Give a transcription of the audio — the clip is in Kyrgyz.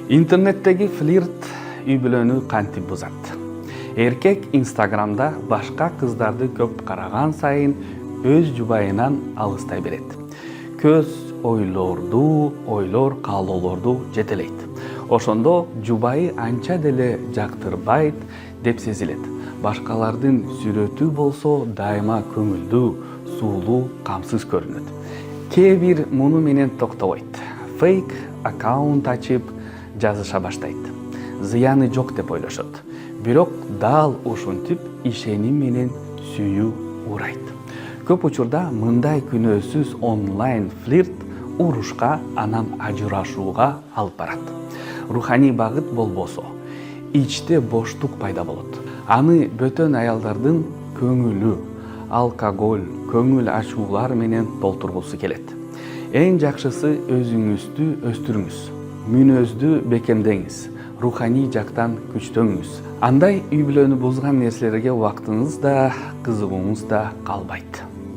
Интернеттеги флирт үй-бүлөнү кантип бузат? Эркек Инстаграмда башка кыздарды көп караган сайын өз жубайынан алыстай берет. Көз ойлор, каалоолорду жетелейт. Ошондо жубайы анча деле жактырбайт деп сезилет. Башкалардын сүрөтү болсо дайыма көңүлдүү, суулуу, камсыз көрүнөт. Кээ бир муну менен токтобойт. Фейк аккаунт ачып жазыша баштайт. Зыяны жок деп ойлошот. Бирок дал ушинтип ишеним менен сүйүү урайт. Көп учурда мындай күнөөсүз онлайн флирт урушка, анан ажырашууга алып барат. Руханий багыт болбосо, ичте боштук пайда болот. Аны бөтөн аялдардын көңүлү, алкоголь, көңүл ачуулар менен толтургусу келет. Эң жакшысы өзүңүздү өстүрүңүз, мүнөздү бекемдеңиз, руханий жактан күчтөңүз. Андай үй-бүлөнү бузган нерселерге убактыңыз да, кызыгууңуз да калбайт.